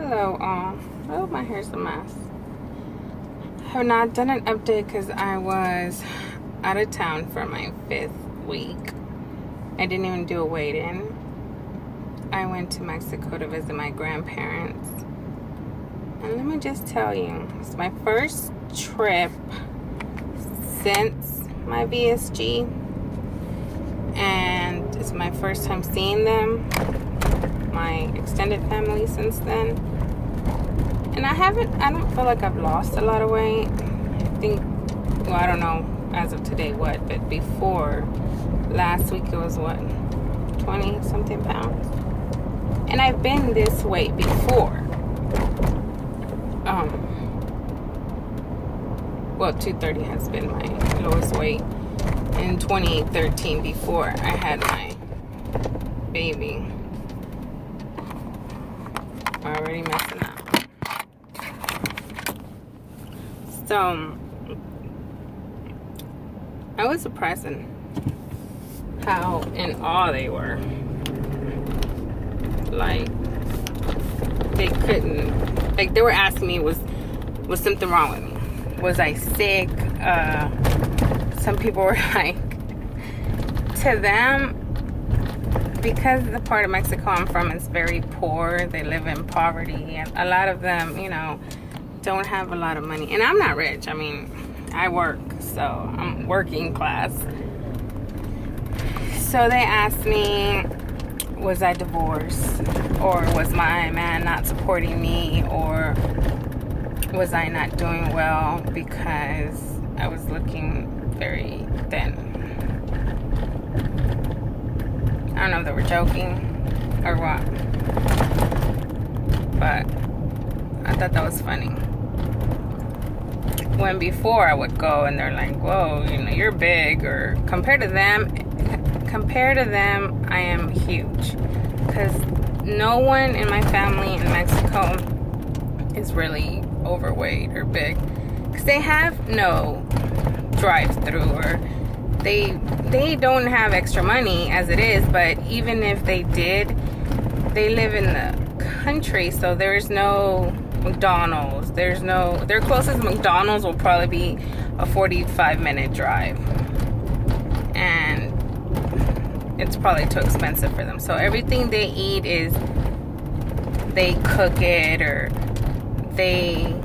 Hello all. Oh, my hair's a mess. I have not done an update because I was out of town for my 5th week. I didn't even do a weigh-in. I went to Mexico to visit my grandparents. And let me just tell you, it's my first trip since my VSG. And it's my first time seeing them, my extended family since then. And I don't feel like I've lost a lot of weight. I think, well, I don't know as of today what, but before last week it was what, 20 something pounds. And I've been this weight before. Well, 230 has been my lowest weight in 2013 before I had my baby. Already messing up. So I was surprised in how in awe they were. Like they couldn't, like they were asking me was something wrong with me? Was I sick? Some people were like, to them, because the part of Mexico I'm from is very poor, they live in poverty, and a lot of them, don't have a lot of money. And I'm not rich. I mean, I work, so I'm working class. So they asked me, was I divorced? Or was my man not supporting me? Or was I not doing well because I was looking very thin? I don't know if they were joking or what, but I thought that was funny. When before I would go and they're like, whoa, you're big, or compared to them, I am huge. Because no one in my family in Mexico is really overweight or big. Because they have no drive-thru, or they don't have extra money as it is, but even if they did, they live in the country, so there's no McDonald's. Their closest McDonald's will probably be a 45-minute drive. And it's probably too expensive for them. So everything they eat is they cook it or they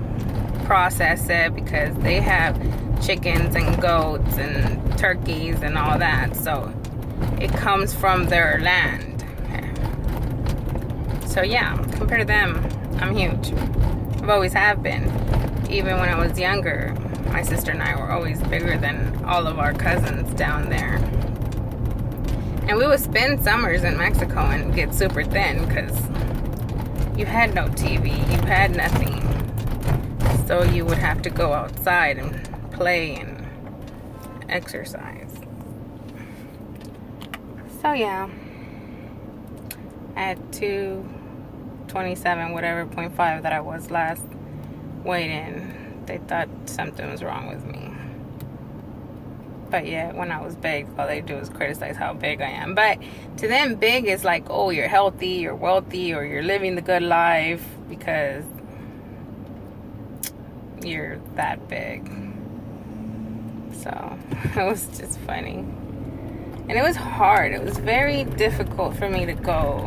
process it, because they have chickens and goats and turkeys and all that. So it comes from their land. So yeah, compared to them, I'm huge. I've always have been. Even when I was younger, my sister and I were always bigger than all of our cousins down there. And we would spend summers in Mexico and get super thin because you had no TV, you had nothing. So you would have to go outside and play and exercise. So yeah, at 227, whatever, 0.5 that I was last weighed-in, they thought something was wrong with me. But yeah, when I was big, all they do is criticize how big I am. But to them, big is like, oh, you're healthy, you're wealthy, or you're living the good life because you're that big. So it was just funny. And it was hard. It was very difficult for me to go.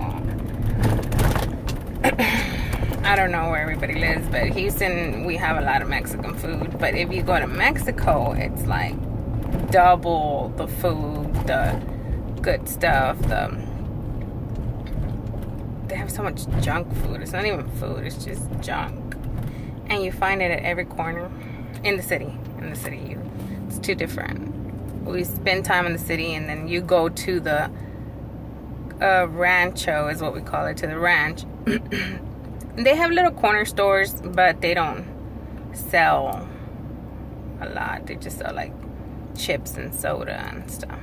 I don't know where everybody lives, but Houston, we have a lot of Mexican food. But if you go to Mexico, it's like double the food, the good stuff. They have so much junk food. It's not even food, it's just junk. And you find it at every corner in the city. It's too different. We spend time in the city, and then you go to the rancho is what we call it, to the ranch. They have little corner stores, but they don't sell a lot. They just sell like chips and soda and stuff.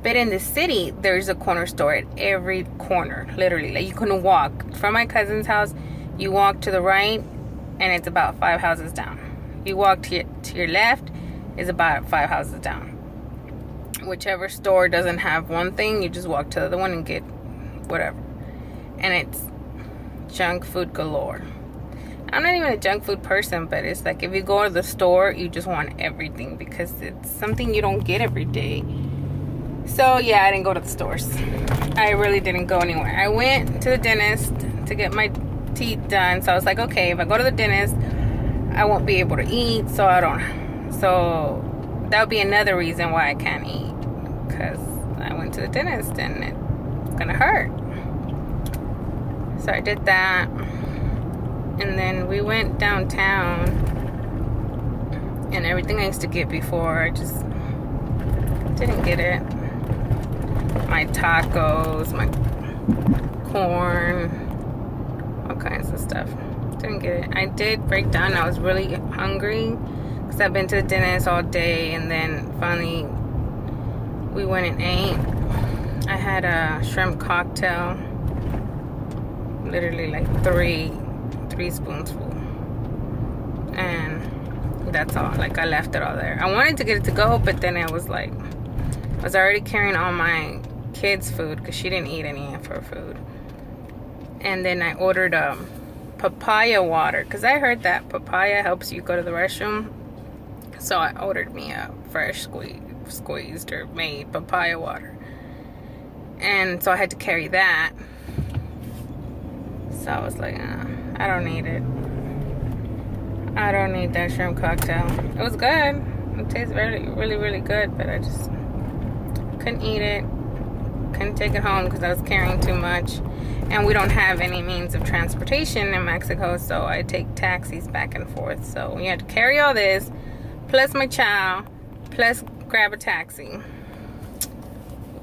But in the city, there's a corner store at every corner, literally. Like you can walk from my cousin's house, you walk to the right, and it's about 5 houses down. You walk to your left, is about 5 houses down. Whichever store doesn't have one thing, you just walk to the other one and get whatever. And it's junk food galore. I'm not even a junk food person, but it's like if you go to the store, you just want everything because it's something you don't get every day. So yeah, I didn't go to the stores. I really didn't go anywhere. I went to the dentist to get my teeth done. So I was like, okay, if I go to the dentist, I won't be able to eat. So that would be another reason why I can't eat, because I went to the dentist and it's gonna hurt. So I did that. And then we went downtown, and everything I used to get before, I just didn't get it. My tacos, my corn, all kinds of stuff. Didn't get it. I did break down. I was really hungry because I've been to the dentist all day, and then finally we went and ate. I had a shrimp cocktail, literally like three spoonsful, and that's all. Like, I left it all there. I wanted to get it to go, but then I was like, I was already carrying all my kids' food because she didn't eat any of her food. And then I ordered papaya water because I heard that papaya helps you go to the restroom. So I ordered me a fresh squeezed or made papaya water, and so I had to carry that. So I was like, I don't need it. I don't need that shrimp cocktail. It was good. It tastes really, really, really good, but I just couldn't eat it. Couldn't take it home because I was carrying too much. And we don't have any means of transportation in Mexico, so I take taxis back and forth. So we had to carry all this, plus my child, plus grab a taxi.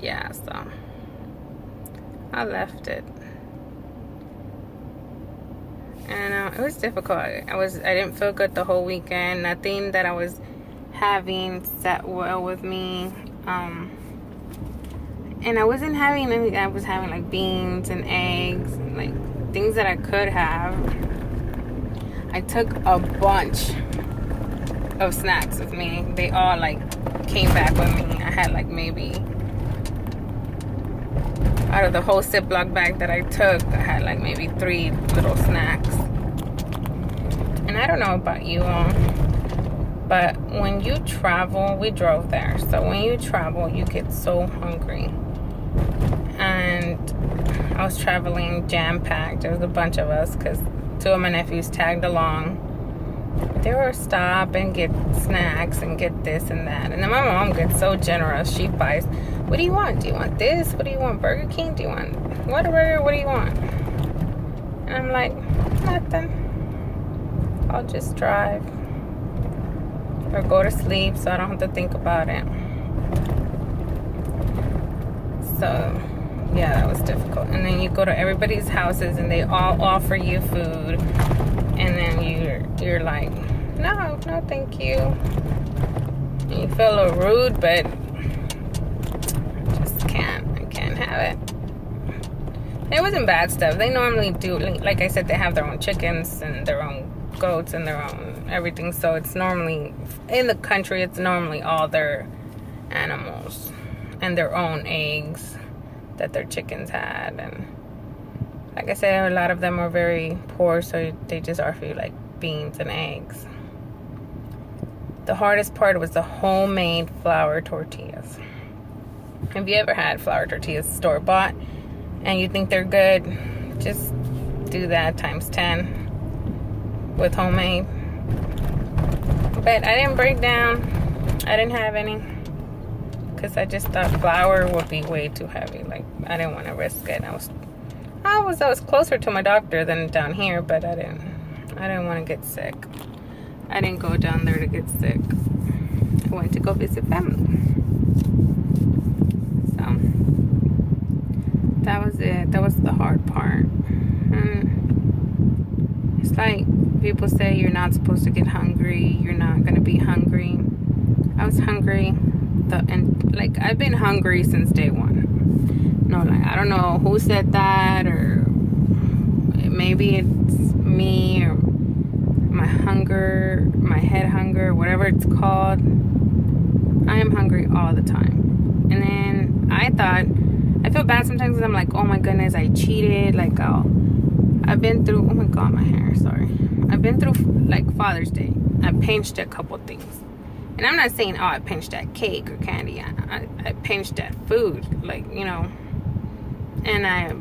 Yeah, so I left it. And it was difficult. I didn't feel good the whole weekend. Nothing that I was having sat well with me. And I wasn't having anything. I was having like beans and eggs, and like things that I could have. I took a bunch of snacks with me. They all like came back with me. I had like maybe, out of the whole Ziploc bag that I took, I had like maybe 3 little snacks. And I don't know about you all, but when you travel, we drove there. So when you travel, you get so hungry. And I was traveling jam-packed. There was a bunch of us because 2 of my nephews tagged along. They were stop and get snacks and get this and that. And then my mom gets so generous. She buys, what do you want? Do you want this? What do you want? Burger King? Do you want whatever? What do you want? And I'm like, nothing. I'll just drive or go to sleep so I don't have to think about it. So yeah, that was difficult. And then you go to everybody's houses and they all offer you food, and then you're like, no, thank you. And you feel a little rude, but I can't have it. It wasn't bad stuff. They normally do, like I said, they have their own chickens and their own goats and their own everything. So it's normally, in the country, it's normally all their animals and their own eggs that their chickens had. And like I said, a lot of them are very poor, so they just offer you like beans and eggs. The hardest part was the homemade flour tortillas. Have you ever had flour tortillas store-bought and you think they're good? Just do that times 10 with homemade. But I didn't break down. I didn't have any because I just thought flour would be way too heavy. Like, I didn't want to risk it. I was closer to my doctor than down here, but I didn't want to get sick. I didn't go down there to get sick. I went to go visit family. So that was it. That was the hard part. And it's like people say you're not supposed to get hungry. You're not going to be hungry. I was hungry. And like, I've been hungry since day one. No, like, I don't know who said that, or maybe it's me, or my hunger, my head hunger, whatever it's called. I am hungry all the time. And then I feel bad sometimes because I'm like, oh my goodness, I cheated. Like, I've been through, oh my God, my hair, sorry. I've been through like Father's Day. I pinched a couple things. And I'm not saying, oh, I pinched that cake or candy. I pinched that food, like, you know. And I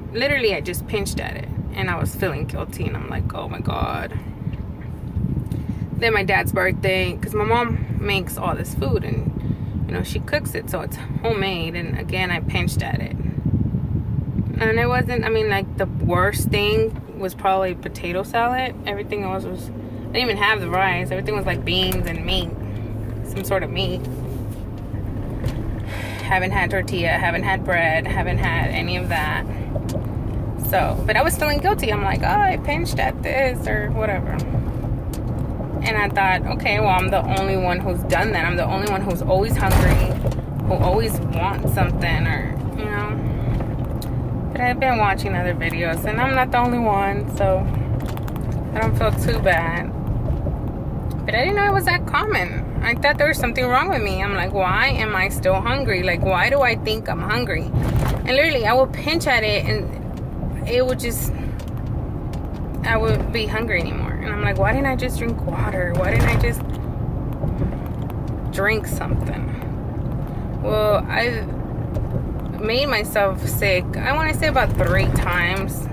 just pinched at it. And I was feeling guilty. And I'm like, oh my God. Then my dad's birthday, because my mom makes all this food. And, you know, she cooks it. So it's homemade. And again, I pinched at it. And it wasn't, I mean, like, the worst thing was probably potato salad. Everything else was, I didn't even have the rice. Everything was like beans and meat. Some sort of meat. Haven't had tortilla, haven't had bread, haven't had any of that. So, but I was feeling guilty. I'm like, oh, I pinched at this or whatever. And I thought, okay, well, I'm the only one who's done that. I'm the only one who's always hungry, who always wants something, or, you know. But I've been watching other videos, and I'm not the only one, so I don't feel too bad. But I didn't know it was that common. I thought there was something wrong with me. I'm like, why am I still hungry? Like, why do I think I'm hungry? And literally, I would pinch at it, and it would just, I would be hungry anymore. And I'm like, why didn't I just drink water? Why didn't I just drink something? Well, I made myself sick, I want to say about 3 times.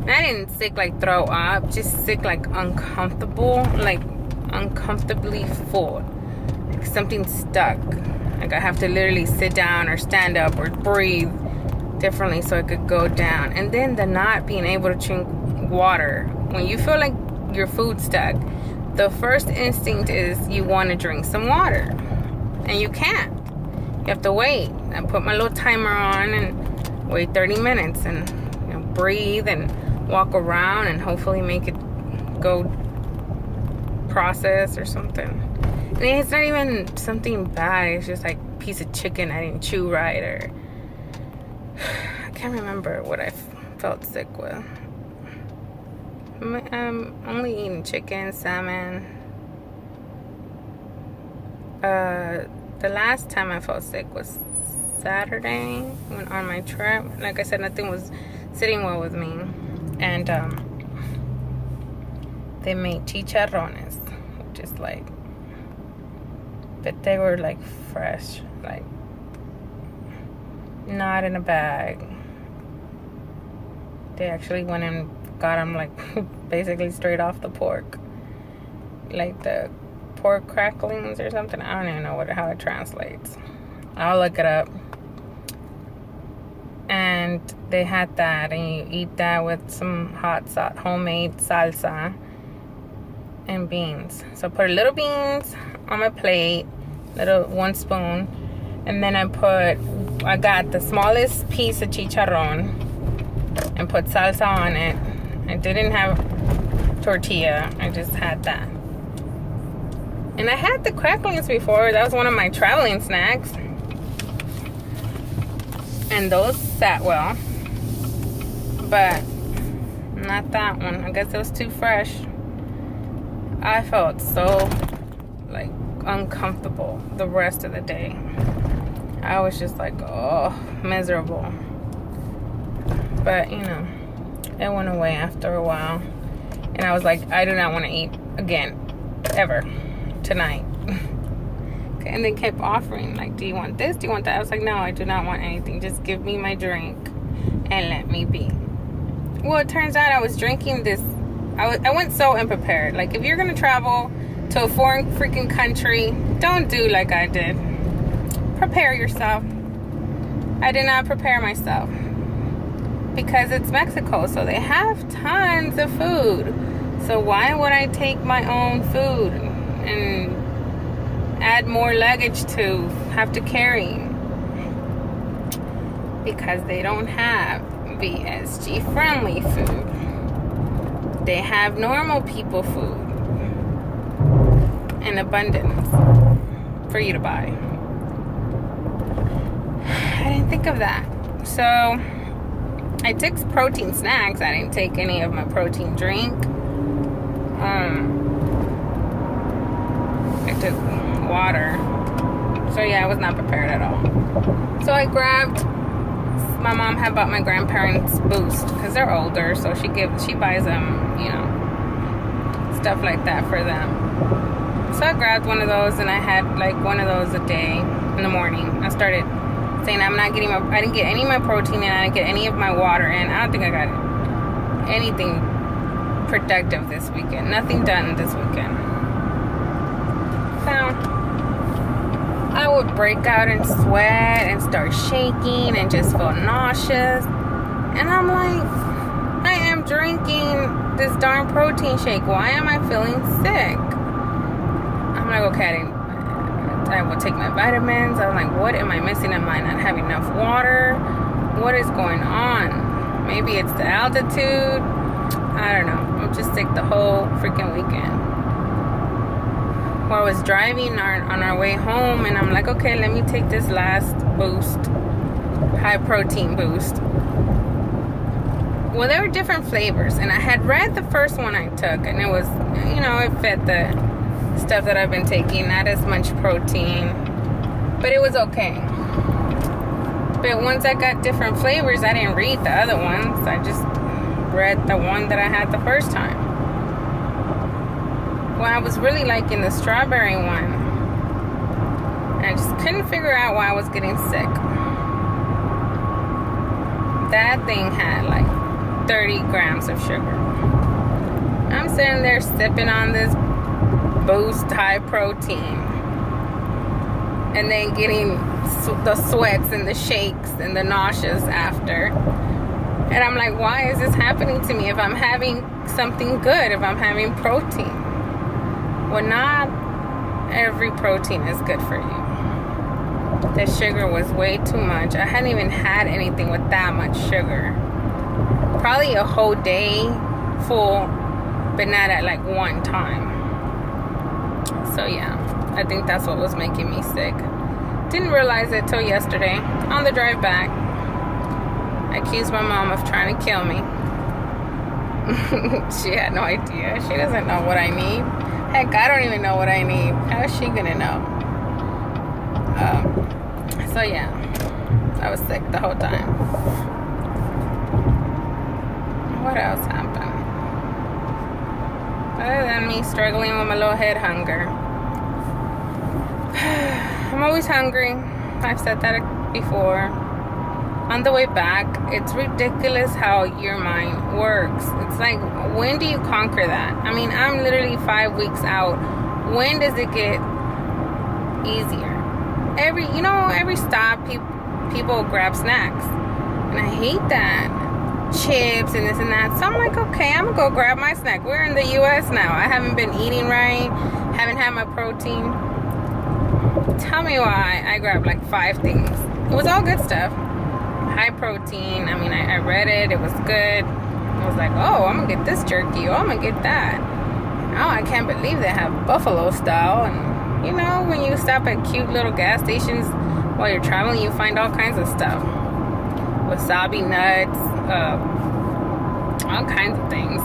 And I didn't sick like throw up, just sick like uncomfortable, like uncomfortably full. Like something stuck. Like I have to literally sit down or stand up or breathe differently so it could go down. And then the not being able to drink water. When you feel like your food's stuck, the first instinct is you want to drink some water. And you can't. You have to wait. I put my little timer on and wait 30 minutes and, you know, breathe and walk around and hopefully make it go process or something. I mean, it's not even something bad. It's just like a piece of chicken I didn't chew right, or I can't remember what I felt sick with. I'm only eating chicken, salmon. The last time I felt sick was Saturday when on my trip. Like I said, nothing was sitting well with me. And they made chicharrones, which is like, but they were like fresh, like not in a bag. They actually went and got them like basically straight off the pork, like the pork cracklings or something. I don't even know how it translates. I'll look it up. And they had that, and you eat that with some hot homemade salsa and beans. So I put a little beans on my plate, little 1 spoon, and then I got the smallest piece of chicharron and put salsa on it. I didn't have tortilla, I just had that. And I had the cracklings before. That was one of my traveling snacks. And those sat well. But not that one. I guess it was too fresh. I felt so like uncomfortable the rest of the day. I was just like, oh, miserable. But you know, it went away after a while. And I was like, I do not want to eat again, ever, tonight. Okay, and they kept offering, like, do you want this? Do you want that? I was like, no, I do not want anything. Just give me my drink and let me be. Well, it turns out I was drinking this. I went so unprepared. Like, if you're going to travel to a foreign freaking country, don't do like I did. Prepare yourself. I did not prepare myself. Because it's Mexico, so they have tons of food. So why would I take my own food and add more luggage to have to carry? Because they don't have VSG friendly food. They have normal people food in abundance for you to buy. I didn't think of that. So I took protein snacks. I didn't take any of my protein drink. I took water. So yeah, I was not prepared at all. So I grabbed my mom had bought my grandparents Boost because they're older, so she buys them, you know, stuff like that for them. So I grabbed one of those, and I had like one of those a day in the morning. I started saying I didn't get any of my protein in, I didn't get any of my water in. I don't think I got anything productive this weekend. Nothing done this weekend. So I would break out in sweat and start shaking and just feel nauseous. And I'm like, I am drinking this darn protein shake. Why am I feeling sick? I'm like, okay, I will take my vitamins. I'm like, what am I missing? Am I not having enough water? What is going on? Maybe it's the altitude. I don't know. I'm just sick the whole freaking weekend. Well, I was driving on our way home, and I'm like, okay, let me take this last Boost, high protein Boost. Well, there were different flavors, and I had read the first one I took, and it was, you know, it fit the stuff that I've been taking, not as much protein, but it was okay. But once I got different flavors, I didn't read the other ones. I just read the one that I had the first time. Well, I was really liking the strawberry one. And I just couldn't figure out why I was getting sick. That thing had like 30 grams of sugar. I'm sitting there sipping on this Boost high protein, and then getting the sweats and the shakes and the nauseous after. And I'm like, why is this happening to me if I'm having something good, if I'm having protein? Well, not every protein is good for you. The sugar was way too much. I hadn't even had anything with that much sugar. Probably a whole day full, but not at like one time. So yeah, I think that's what was making me sick. Didn't realize it till yesterday. On the drive back, I accused my mom of trying to kill me. She had no idea. She doesn't know what I need. Heck, I don't even know what I need. How is she gonna know? So yeah, I was sick the whole time. What else happened? Other than me struggling with my little head hunger. I'm always hungry. I've said that before. On the way back, it's ridiculous how your mind works. It's like, when do you conquer that? I mean, I'm literally 5 weeks out. When does it get easier? Every stop, people grab snacks. And I hate that. Chips and this and that. So I'm like, okay, I'm gonna go grab my snack. We're in the US now. I haven't been eating right, haven't had my protein. Tell me why I grabbed like 5 things. It was all good stuff. High protein. I mean, I read it was good. I was like, oh, I'm gonna get this jerky. Oh, I'm gonna get that. Oh, I can't believe they have buffalo style. And you know, when you stop at cute little gas stations while you're traveling, you find all kinds of stuff. Wasabi nuts, all kinds of things.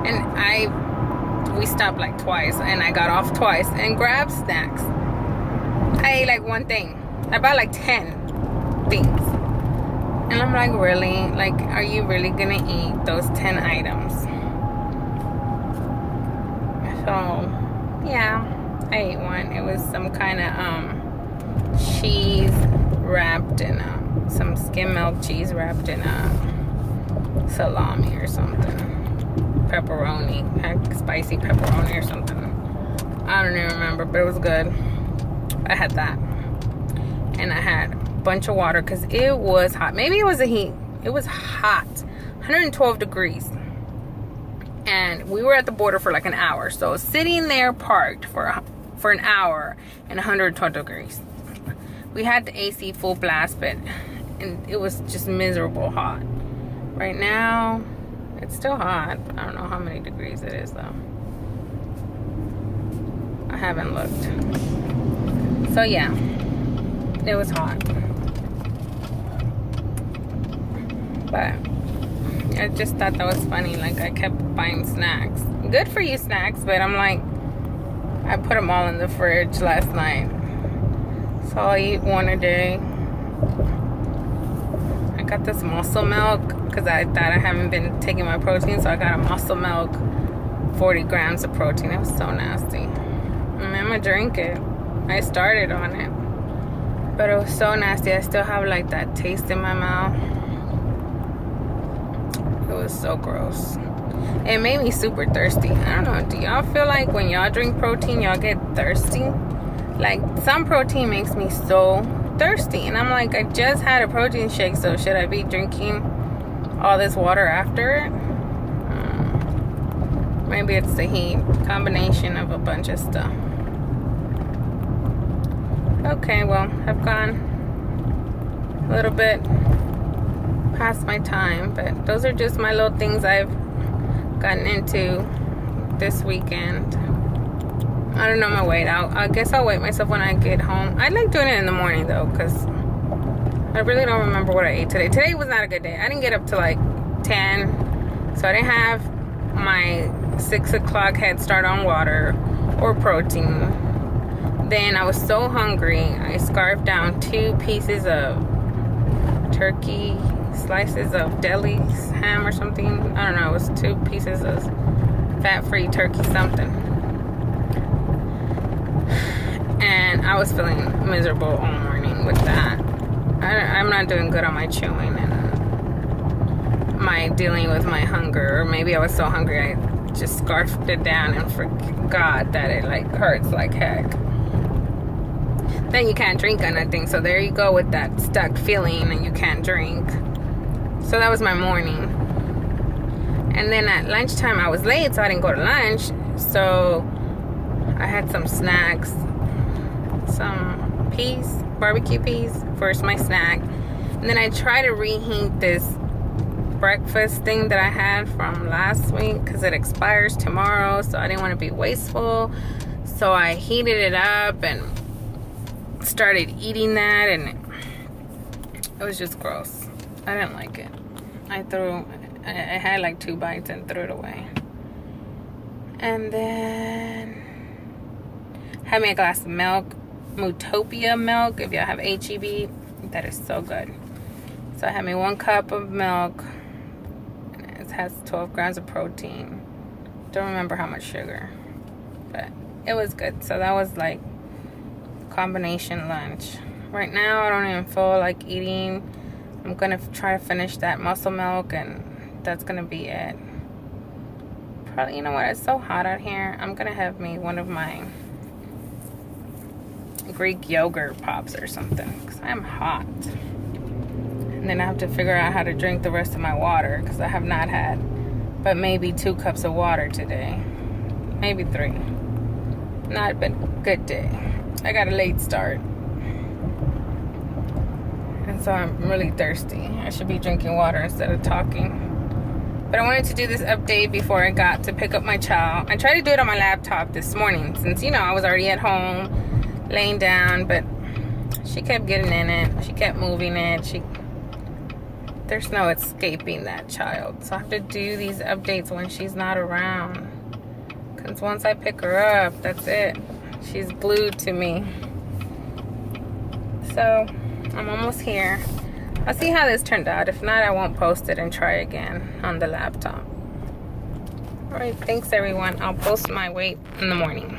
And we stopped like twice, and I got off twice and grabbed snacks. I ate like one thing. I bought like 10 things. And I'm like, really? Like, are you really gonna eat those 10 items? So, yeah, I ate one. It was some kind of cheese wrapped in some skim milk cheese wrapped in salami or something. Pepperoni, spicy pepperoni or something. I don't even remember, but it was good. I had that. And I had a bunch of water because it was hot. Maybe it was the heat. It was hot. 112 degrees. And we were at the border for like an hour. So sitting there parked for an hour and 112 degrees. We had the AC full blast, but it was just miserable hot. Right now, it's still hot. I don't know how many degrees it is though. I haven't looked. So yeah, it was hot. But I just thought that was funny. Like, I kept buying snacks. Good for you snacks, but I'm like, I put them all in the fridge last night. So I'll eat one a day. got this muscle milk because I thought I haven't been taking my protein, so I got a muscle milk, 40 grams of protein. It was so nasty. I mean, I'm gonna drink it. I started on it, but it was so nasty. I still have like that taste in my mouth. It was so gross. It made me super thirsty. I don't know, do y'all feel like when y'all drink protein, y'all get thirsty? Like, some protein makes me so thirsty, and I'm like, I just had a protein shake, so should I be drinking all this water after it? Maybe it's the heat, combination of a bunch of stuff. Okay, well, I've gone a little bit past my time, but those are just my little things I've gotten into this weekend. I don't know my weight. I guess I'll weigh myself when I get home. I like doing it in the morning though, because I really don't remember what I ate today. Today was not a good day. I didn't get up to like 10, so I didn't have my 6 o'clock head start on water or protein. Then I was so hungry, I scarfed down 2 pieces of turkey, slices of deli ham or something. I don't know, it was 2 pieces of fat-free turkey something. And I was feeling miserable all morning with that. I'm not doing good on my chewing and my dealing with my hunger. Or maybe I was so hungry I just scarfed it down and forgot that it like hurts like heck. Then you can't drink or nothing, so there you go with that stuck feeling and you can't drink. So that was my morning. And then at lunchtime I was late, so I didn't go to lunch. So I had some snacks, some peas, barbecue peas for my snack. And then I tried to reheat this breakfast thing that I had from last week because it expires tomorrow, so I didn't want to be wasteful. So I heated it up and started eating that, and it was just gross. I didn't like it. I had like 2 bites and threw it away. And then had me a glass of milk, Mootopia milk, if y'all have HEB, that is so good. So I had me 1 cup of milk, and it has 12 grams of protein. Don't remember how much sugar, but it was good. So that was like combination lunch. Right now I don't even feel like eating. I'm gonna try to finish that muscle milk, and that's gonna be it. Probably, you know what, it's so hot out here, I'm gonna have me one of my Greek yogurt pops or something, because I'm hot. And then I have to figure out how to drink the rest of my water, because I have not had but maybe 2 cups of water today, maybe 3. Not been a good day. I got a late start, and so I'm really thirsty. I should be drinking water instead of talking. But I wanted to do this update before I got to pick up my child. I tried to do it on my laptop this morning since, you know, I was already at home laying down, but she kept getting in it. She kept moving it. There's no escaping that child. So I have to do these updates when she's not around, because once I pick her up, that's it. She's glued to me. So I'm almost here. I'll see how this turned out. If not, I won't post it and try again on the laptop. Alright, thanks everyone. I'll post my weight in the morning.